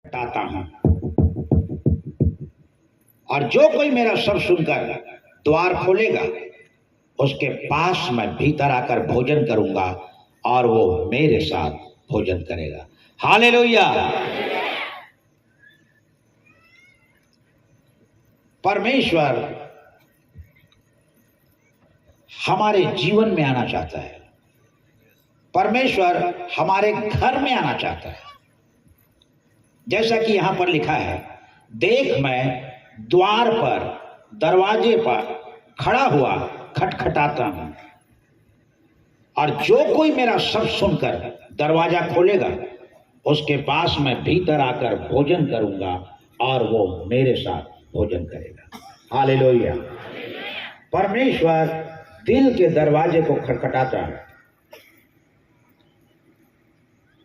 बताता हूं, और जो कोई मेरा शब्द सुनकर द्वार खोलेगा उसके पास मैं भीतर आकर भोजन करूंगा और वो मेरे साथ भोजन करेगा। हालेलुया। परमेश्वर हमारे जीवन में आना चाहता है, परमेश्वर हमारे घर में आना चाहता है। जैसा कि यहां पर लिखा है, देख मैं द्वार पर दरवाजे पर खड़ा हुआ खटखटाता हूं, और जो कोई मेरा शब्द सुनकर दरवाजा खोलेगा उसके पास मैं भीतर आकर भोजन करूंगा और वो मेरे साथ भोजन करेगा। हालेलुया। परमेश्वर दिल के दरवाजे को खटखटाता है,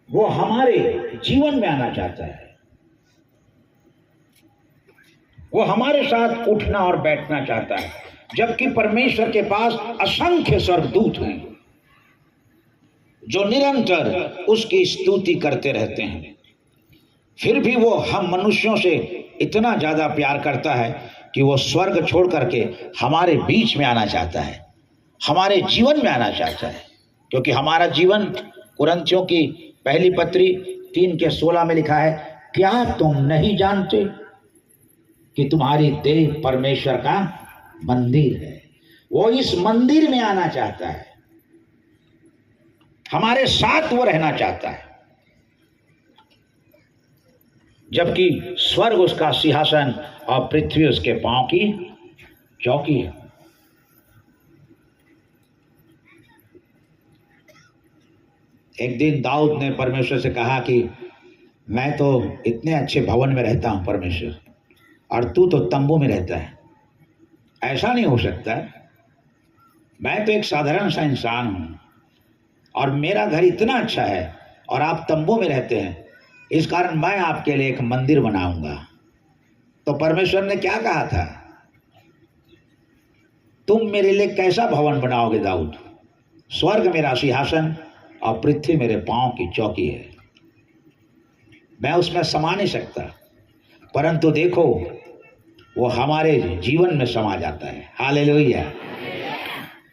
वो हमारे जीवन में आना चाहता है, वो हमारे साथ उठना और बैठना चाहता है। जबकि परमेश्वर के पास असंख्य स्वर्गदूत हैं जो निरंतर उसकी स्तुति करते रहते हैं, फिर भी वो हम मनुष्यों से इतना ज्यादा प्यार करता है कि वो स्वर्ग छोड़ करके हमारे बीच में आना चाहता है, हमारे जीवन में आना चाहता है। क्योंकि हमारा जीवन, कुरिन्थियों की पहली पत्री 3:16 में लिखा है, क्या तुम नहीं जानते कि तुम्हारी देह परमेश्वर का मंदिर है। वो इस मंदिर में आना चाहता है, हमारे साथ वो रहना चाहता है। जबकि स्वर्ग उसका सिंहासन और पृथ्वी उसके पांव की चौकी है। एक दिन दाऊद ने परमेश्वर से कहा कि मैं तो इतने अच्छे भवन में रहता हूं परमेश्वर, और तू तो तंबू में रहता है। ऐसा नहीं हो सकता, मैं तो एक साधारण सा इंसान हूं और मेरा घर इतना अच्छा है और आप तंबू में रहते हैं, इस कारण मैं आपके लिए एक मंदिर बनाऊंगा। तो परमेश्वर ने क्या कहा था, तुम मेरे लिए कैसा भवन बनाओगे दाऊद? स्वर्ग मेरा सिंहासन और पृथ्वी मेरे पांव की चौकी है, मैं उसमें समा नहीं सकता, परंतु देखो वो हमारे जीवन में समा जाता है। हालेलुया।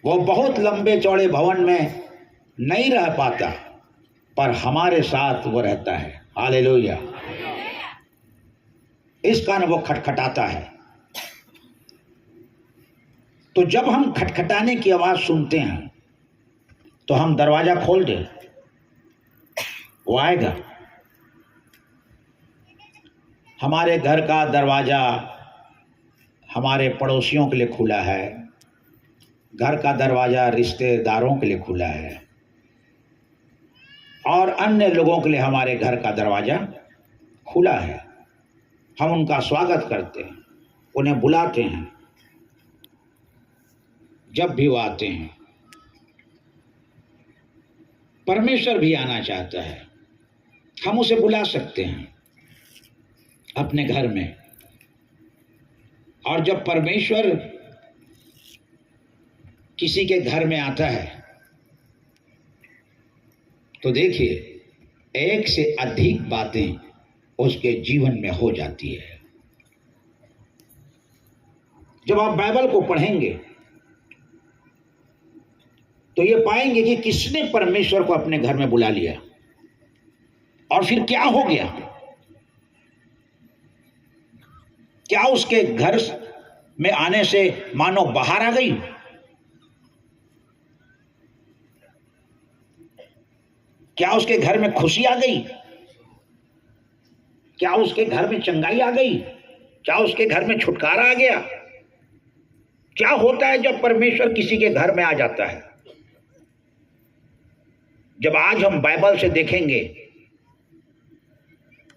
वो बहुत लंबे चौड़े भवन में नहीं रह पाता, पर हमारे साथ वो रहता है। हालेलुया। इस कारण वो खटखटाता है। तो जब हम खटखटाने की आवाज सुनते हैं तो हम दरवाजा खोल दें, वो आएगा। हमारे घर का दरवाजा हमारे पड़ोसियों के लिए खुला है, घर का दरवाजा रिश्तेदारों के लिए खुला है, और अन्य लोगों के लिए हमारे घर का दरवाजा खुला है। हम उनका स्वागत करते हैं, उन्हें बुलाते हैं। जब भी वो आते हैं, परमेश्वर भी आना चाहता है, हम उसे बुला सकते हैं अपने घर में। और जब परमेश्वर किसी के घर में आता है तो देखिए, एक से अधिक बातें उसके जीवन में हो जाती है। जब आप बाइबल को पढ़ेंगे तो ये पाएंगे कि किसने परमेश्वर को अपने घर में बुला लिया और फिर क्या हो गया। क्या उसके घर में आने से मानो बाहर आ गई? क्या उसके घर में खुशी आ गई? क्या उसके घर में चंगाई आ गई? क्या उसके घर में छुटकारा आ गया? क्या होता है जब परमेश्वर किसी के घर में आ जाता है? जब आज हम बाइबल से देखेंगे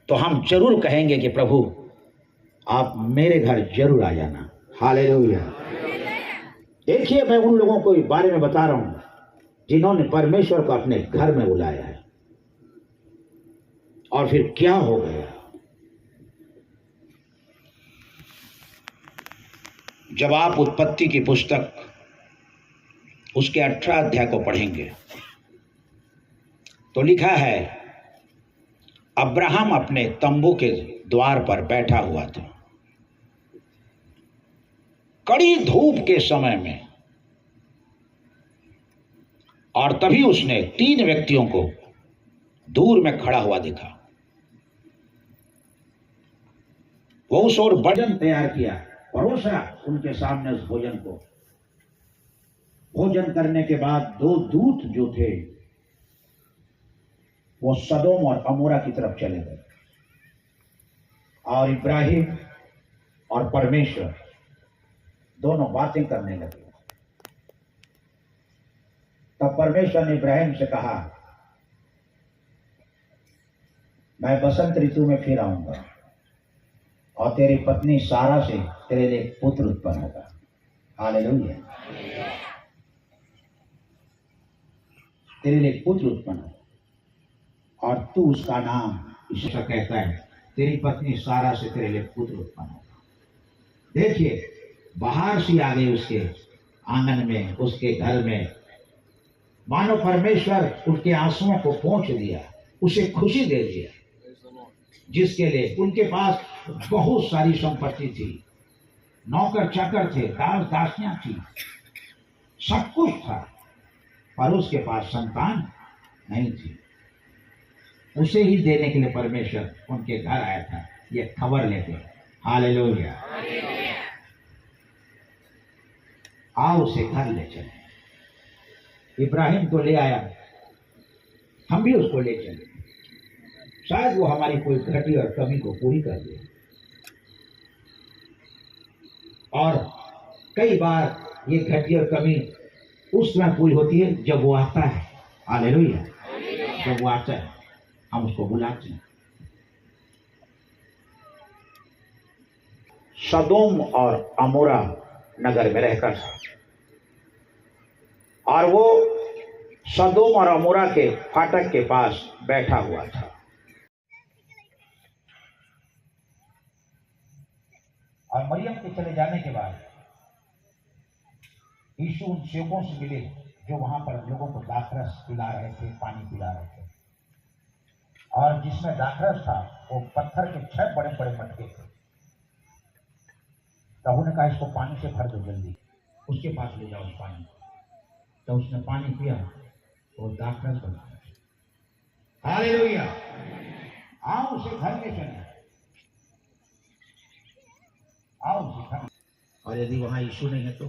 तो हम जरूर कहेंगे कि प्रभु आप मेरे घर जरूर आ जाना। हालेलुया। देखिए, मैं उन लोगों को बारे में बता रहा हूं जिन्होंने परमेश्वर को अपने घर में बुलाया है, और फिर क्या हो गया। जब आप उत्पत्ति की पुस्तक उसके 18 अध्याय को पढ़ेंगे तो लिखा है, अब्राहम अपने तंबू के द्वार पर बैठा हुआ था। कड़ी धूप के समय में, और तभी उसने 3 व्यक्तियों को दूर में खड़ा हुआ देखा। वो उस ओर भोजन तैयार किया, परोसा उनके सामने उस भोजन को। भोजन करने के बाद 2 दूत जो थे वो सदोम और अमोरा की तरफ चले गए, और इब्राहिम और परमेश्वर दोनों बातें करने लगे। तब परमेश्वर ने इब्राहिम से कहा, मैं बसंत ऋतु में फिर आऊंगा और तेरी पत्नी सारा से तेरे लिए पुत्र उत्पन्न होगा। हालेलुया। तेरे लिए पुत्र उत्पन्न होगा और तू उसका नाम, ईश्वर कहता है, तेरी पत्नी सारा से तेरे लिए पुत्र उत्पन्न होगा। देखिए, बाहर से आ गई उसके आंगन में, उसके घर में, मानो परमेश्वर उसके आंसुओं को पोंछ दिया, उसे खुशी दे दिया, जिसके लिए उनके पास बहुत सारी संपत्ति थी, नौकर चाकर थे, दास दासियां थी, सब कुछ था, पर उसके पास संतान नहीं थी। उसे ही देने के लिए परमेश्वर उनके घर आया था, ये खबर लेके। हालेलुया। आओ उसे घर ले चले। इब्राहिम को ले आया, हम भी उसको ले चले, शायद वो हमारी कोई घटी और कमी को पूरी कर दे। और कई बार ये घटी और कमी उस समय पूरी होती है जब वो आता है। हालेलुया। जब वो आता है हम उसको बुलाते हैं। सदोम और अमोरा नगर में रहकर था, और वो सदोम और अमोरा के फाटक के पास बैठा हुआ था। और मरियम के चले जाने के बाद यीशु उन सेवकों से मिले जो वहां पर लोगों को दाखरस पिला रहे थे, पानी पिला रहे थे। और जिसमें दाखरस था वो पत्थर के 6 बड़े बड़े मटके थे। प्रभु ने कहा, इसको पानी से भर दो, जल्दी उसके पास ले जाओ उस पानी। तो उसने पानी पिया तो दाखरस बना। हालेलुया। आओ उसे घर में चले, आओ उसे घर। और यदि वहां यीशु नहीं है तो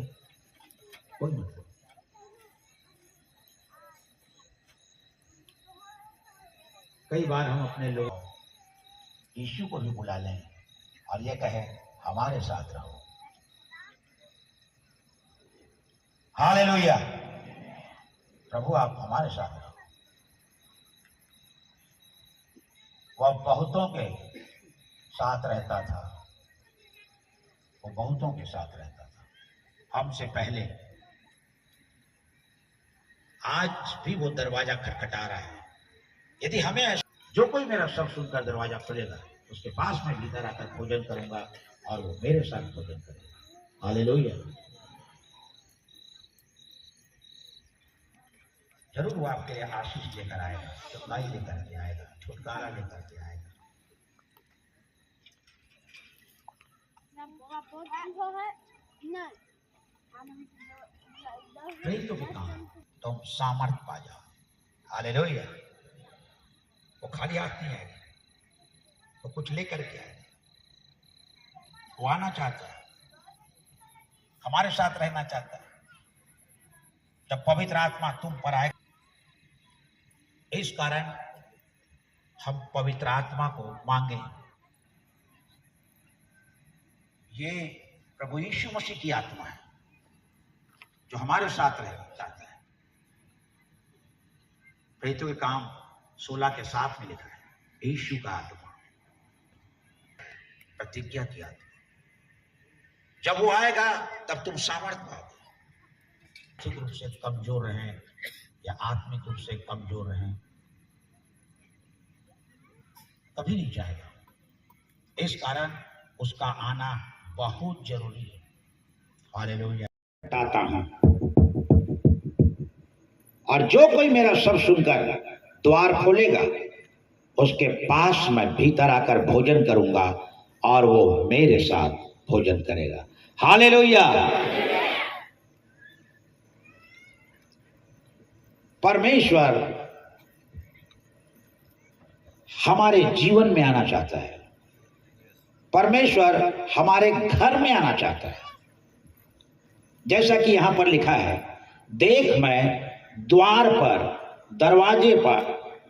कोई मतलब। कई बार हम अपने लोग यीशु को भी बुला लें और ये कहे, हमारे साथ रहो। हालेलुया। प्रभु आप हमारे साथ रहो। वह बहुतों के साथ रहता था, वो बहुतों के साथ रहता था हमसे पहले। आज भी वो दरवाजा खटखटा रहा है। यदि हमें, जो कोई मेरा शब्द सुनकर दरवाजा खोलेगा उसके पास मैं भीतर आकर भोजन करूंगा और वो मेरे साथ भोजन करेगा। हालेलुया। जरूर वो आपके लिए आशीष लेकर आएगा, सच्चाई लेकर के आएगा, छुटकारा लेकर के आएगा। नहीं तो तुम सामर्थ पा जाओ। हालेलुया। वो खाली हाथ नहीं आएगा, वो कुछ लेकर के आएगा। वो आना चाहता है, हमारे साथ रहना चाहता है। जब पवित्र आत्मा तुम पर आएगा, इस कारण हम पवित्र आत्मा को मांगे। ये प्रभु यीशु मसीह की आत्मा है जो हमारे साथ रहना चाहता है। प्रेरितों के काम 16 के 7 में लिखा है, यीशु का आत्मा, प्रतिज्ञा की आत्मा। जब वो आएगा तब तुम सामर्थ पाओगे। आर्थिक रूप से कमजोर रहें या आत्मिक रूप से कमजोर रहें, कभी नहीं चाहेगा। इस कारण उसका आना बहुत जरूरी है। हालेलुया। बताता हूं, और जो कोई मेरा शब्द सुनकर द्वार खोलेगा उसके पास मैं भीतर आकर भोजन करूंगा और वो मेरे साथ भोजन करेगा। हालेलुया। परमेश्वर हमारे जीवन में आना चाहता है। परमेश्वर हमारे घर में आना चाहता है। जैसा कि यहां पर लिखा है, देख मैं द्वार पर, दरवाजे पर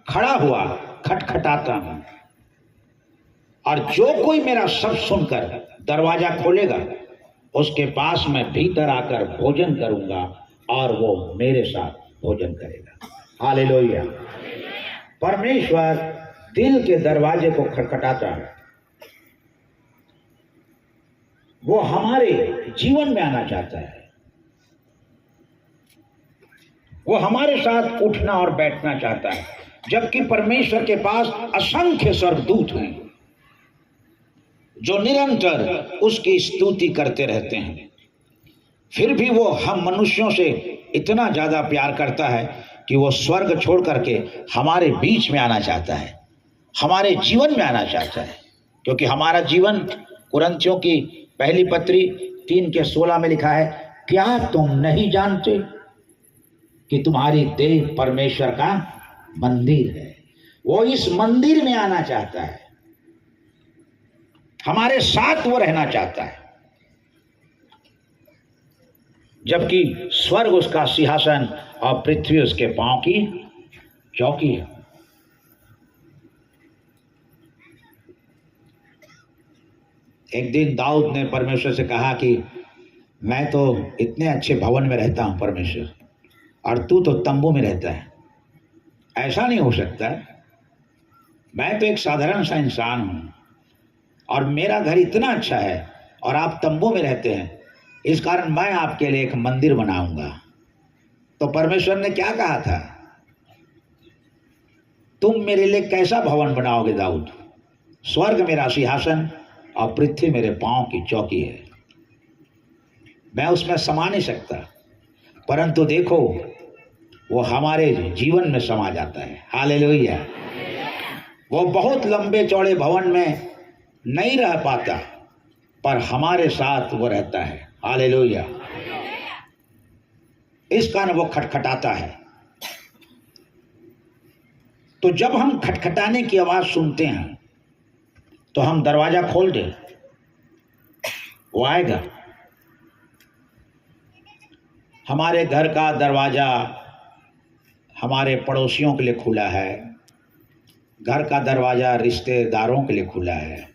खड़ा हुआ खटखटाता हूं, और जो कोई मेरा शब्द सुनकर दरवाजा खोलेगा, उसके पास मैं भीतर आकर भोजन करूंगा और वो मेरे साथ भोजन करेगा। हालेलुया। परमेश्वर दिल के दरवाजे को खटखटाता है। वो हमारे जीवन में आना चाहता है। वो हमारे साथ उठना और बैठना चाहता है। जबकि परमेश्वर के पास असंख्य स्वर्गदूत हैं जो निरंतर उसकी स्तुति करते रहते हैं, फिर भी वो हम मनुष्यों से इतना ज्यादा प्यार करता है कि वो स्वर्ग छोड़ करके हमारे बीच में आना चाहता है, हमारे जीवन में आना चाहता है। क्योंकि हमारा जीवन, कुरिन्थियों की पहली पत्री 3:16 में लिखा है, क्या तुम नहीं जानते कि तुम्हारी देह परमेश्वर का मंदिर है। वो इस मंदिर में आना चाहता है, हमारे साथ वो रहना चाहता है। जबकि स्वर्ग उसका सिंहासन और पृथ्वी उसके पांव की चौकी है। एक दिन दाऊद ने परमेश्वर से कहा कि मैं तो इतने अच्छे भवन में रहता हूं परमेश्वर, और तू तो तंबू में रहता है। ऐसा नहीं हो सकता। मैं तो एक साधारण सा इंसान हूं और मेरा घर इतना अच्छा है और आप तंबू में रहते हैं, इस कारण मैं आपके लिए एक मंदिर बनाऊंगा। तो परमेश्वर ने क्या कहा था, तुम मेरे लिए कैसा भवन बनाओगे दाऊद? स्वर्ग मेरा सिंहासन और पृथ्वी मेरे पांव की चौकी है। मैं उसमें समा नहीं सकता, परंतु देखो वो हमारे जीवन में समा जाता है। हालेलुया। वो बहुत लंबे चौड़े भवन में नहीं रह पाता, पर हमारे साथ वो रहता है। हालेलुया। इस कारण वो खटखटाता है। तो जब हम खटखटाने की आवाज सुनते हैं तो हम दरवाजा खोल दें, वो आएगा। हमारे घर का दरवाजा हमारे पड़ोसियों के लिए खुला है, घर का दरवाजा रिश्तेदारों के लिए खुला है,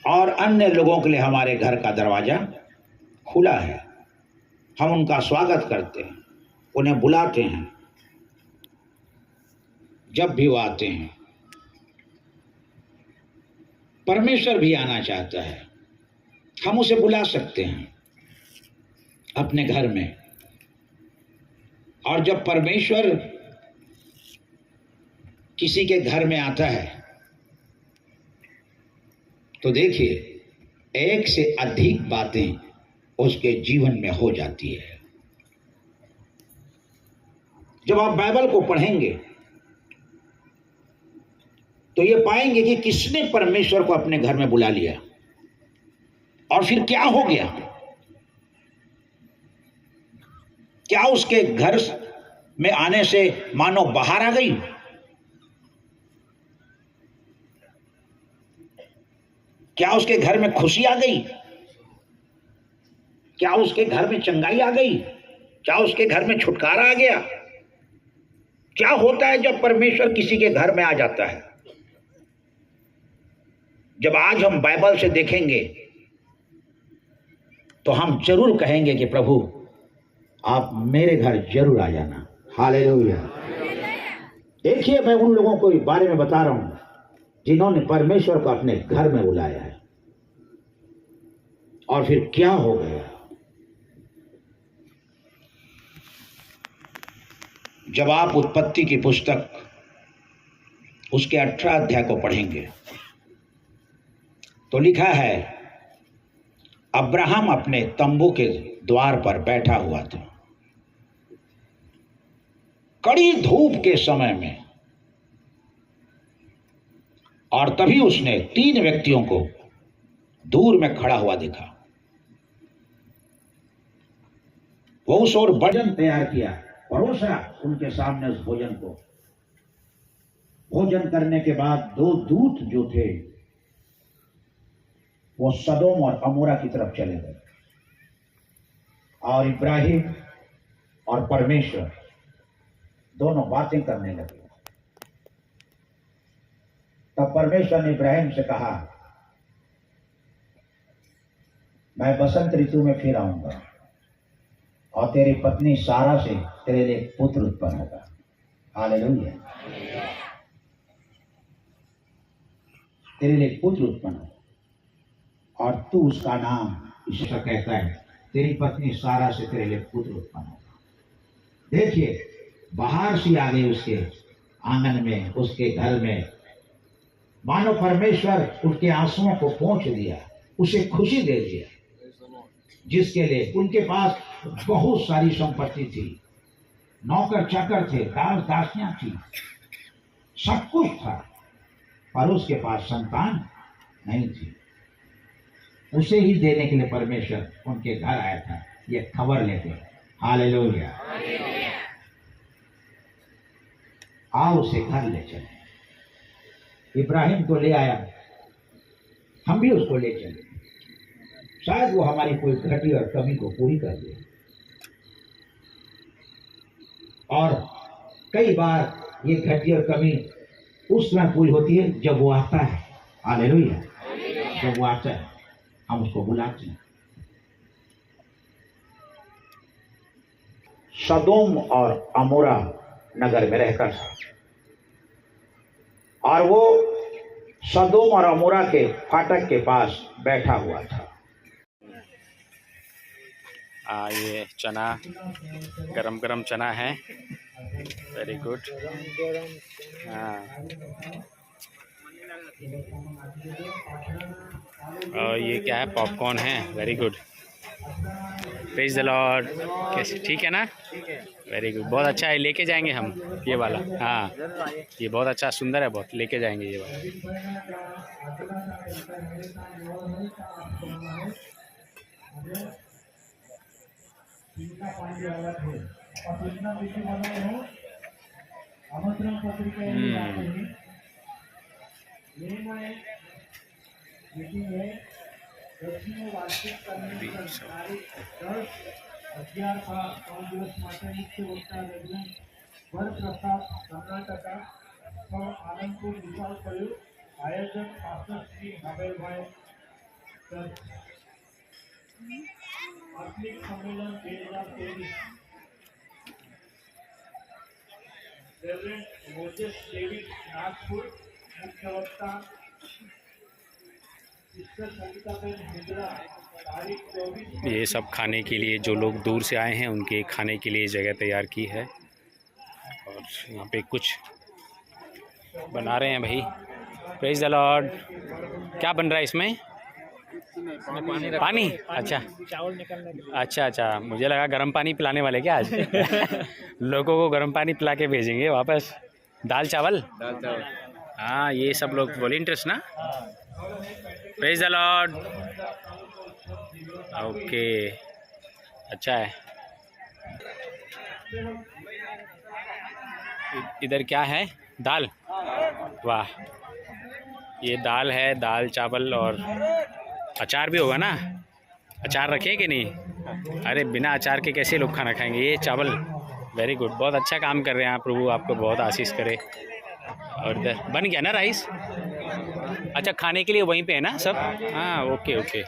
और अन्य लोगों के लिए हमारे घर का दरवाजा खुला है। हम उनका स्वागत करते हैं, उन्हें बुलाते हैं। जब भी वो आते हैं, परमेश्वर भी आना चाहता है। हम उसे बुला सकते हैं अपने घर में। और जब परमेश्वर किसी के घर में आता है तो देखिए, एक से अधिक बातें उसके जीवन में हो जाती है। जब आप बाइबल को पढ़ेंगे तो ये पाएंगे कि किसने परमेश्वर को अपने घर में बुला लिया और फिर क्या हो गया। क्या उसके घर में आने से मानो बाहर आ गई? क्या उसके घर में खुशी आ गई? क्या उसके घर में चंगाई आ गई? क्या उसके घर में छुटकारा आ गया? क्या होता है जब परमेश्वर किसी के घर में आ जाता है? जब आज हम बाइबल से देखेंगे तो हम जरूर कहेंगे कि प्रभु आप मेरे घर जरूर आ जाना। हालेलुया। देखिए, मैं उन लोगों को बारे में बता रहा हूं जिन्होंने परमेश्वर को अपने घर में बुलाया है, और फिर क्या हो गया। जब आप उत्पत्ति की पुस्तक उसके 18 अध्याय को पढ़ेंगे तो लिखा है, अब्राहम अपने तंबू के द्वार पर बैठा हुआ था। कड़ी धूप के समय में और तभी उसने 3 व्यक्तियों को दूर में खड़ा हुआ देखा। वो उस ओर भोजन तैयार किया, परोसा उनके सामने उस भोजन को। भोजन करने के बाद 2 दूत जो थे वो सदोम और अमोरा की तरफ चले गए और इब्राहिम और परमेश्वर दोनों बातें करने लगे। तब परमेश्वर ने इब्राहिम से कहा, मैं बसंत ऋतु में फिर आऊंगा और तेरी पत्नी सारा से तेरे लिए पुत्र उत्पन्न होगा। हालेलुया। तेरे लिए पुत्र उत्पन्न होगा और तू उसका नाम ईश्वर कहता है, तेरी पत्नी सारा से तेरे लिए पुत्र उत्पन्न होगा। देखिए, बाहर से आ गए उसके आंगन में, उसके घर में, मानो परमेश्वर उसके आंसुओं को पोंछ दिया, उसे खुशी दे दिया, जिसके लिए उनके पास बहुत सारी संपत्ति थी, नौकर चाकर थे, दास दासियां थी, सब कुछ था, पर उसके पास संतान नहीं थी। उसे ही देने के लिए परमेश्वर उनके घर आया था, ये खबर लेके। हालेलुया। आओ उसे घर ले चले। इब्राहिम को ले आया, हम भी उसको ले चले, शायद वो हमारी कोई घटी और कमी को पूरी कर दे। और कई बार ये घटी और कमी उस समय पूरी होती है जब वो आता है। हालेलुया। जब वो आता है हम उसको बुलाते हैं। सदोम और अमोरा नगर में रहता था और वो सदोम और अमोरा के फाटक के पास बैठा हुआ था। ये चना, गरम गरम चना है, वेरी गुड। हाँ, और ये क्या है, पॉपकॉर्न है, very good. Praise the Lord. कैसे, ठीक है ना? वेरी गुड, बहुत अच्छा है, लेके जाएंगे हम ये वाला। हाँ, ये बहुत अच्छा, सुंदर है बहुत, लेके जाएंगे ये वाला। आत्मिक सम्मेलन 2023 रेवरेंड मोजेस डेविड नागपुर मुख्य वक्ता, सिस्टर संगीताबेन हिंद्रा, तारीख 24। ये सब खाने के लिए, जो लोग दूर से आए हैं उनके खाने के लिए जगह तैयार की है। और यहाँ पे कुछ बना रहे हैं भाई। Praise the Lord. क्या बन रहा है इसमें? पानी। अच्छा, चावल निकलने के लिए। अच्छा, मुझे लगा गर्म पानी पिलाने वाले क्या आज। लोगों को गर्म पानी पिला के भेजेंगे वापस। दाल चावल। हाँ, ये सब लोग वॉलंटियर्स ना। Praise the Lord. ओके, अच्छा है। इधर क्या है? दाल। वाह, ये दाल है, दाल चावल, और अचार भी होगा ना? अचार रखे कि नहीं? अरे बिना अचार के कैसे लोग खाना खाएंगे? ये चावल, वेरी गुड, बहुत अच्छा काम कर रहे हैं आप। प्रभु आपको बहुत आशीष करे। और इधर बन गया ना राइस? अच्छा, खाने के लिए वहीं पे है ना सब? हाँ, ओके ओके।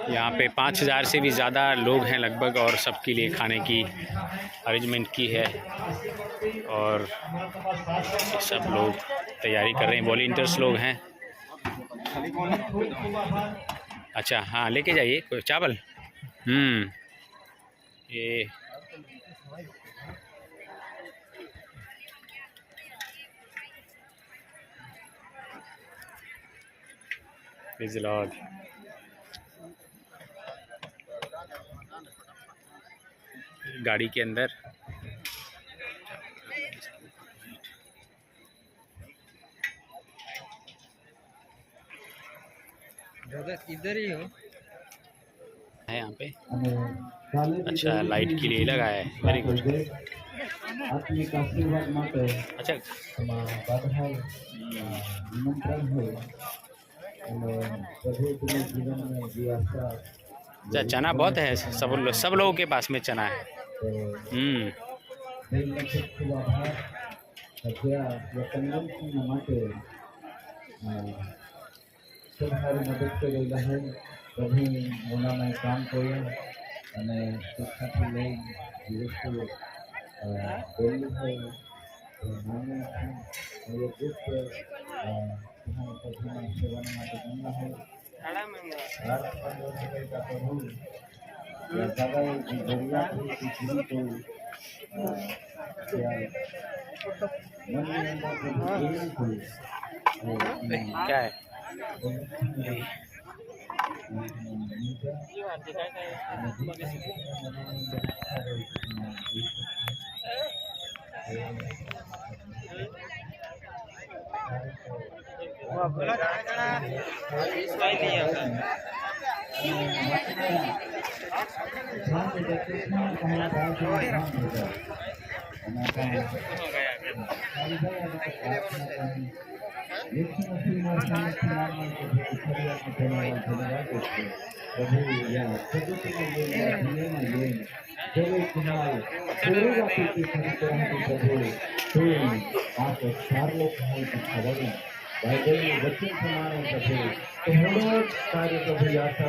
यहाँ पे 5000 से भी ज़्यादा लोग हैं लगभग, और सबके लिए खाने की अरेंजमेंट की है। और सब लोग तैयारी कर रहे हैं, वॉलंटियर्स लोग हैं। अच्छा, हाँ, लेके जाइए कोई चावल। ये प्रेज़ द लॉर्ड। गाड़ी के अंदर इधर ही हो है यहाँ पे। અને કાલે अच्छा लाइट के लिए लगा है, वेरी गुड। આત્મિક આશીર્વાદ માટે अच्छा બાધાઓ નિમંત્રણ હોય અને પ્રભુ તમે જીવનમાં જે આશા अच्छा चना बहुत है, सब लोगों के पास में चना है। તો તેમને ખૂબ ખૂબ આભાર અત્યારે કન્વેન્શન માટે ખૂબ સારી મદદ કરેલા છે પ્રભુ મોનામાં કામ કર્યા અને શિક્ષાથી લઈ જે વસ્તુ બોલવું હોય નાનું એ ગુપ્ત પ્રભુના સેવાના માટે ગમના હોય પ્રભુ દાદાએ જરૂરિયાત હોય તે પૂરી કરવું મનની અંદર પ્રેમ હોય क्या है कार्य प्रभु आशा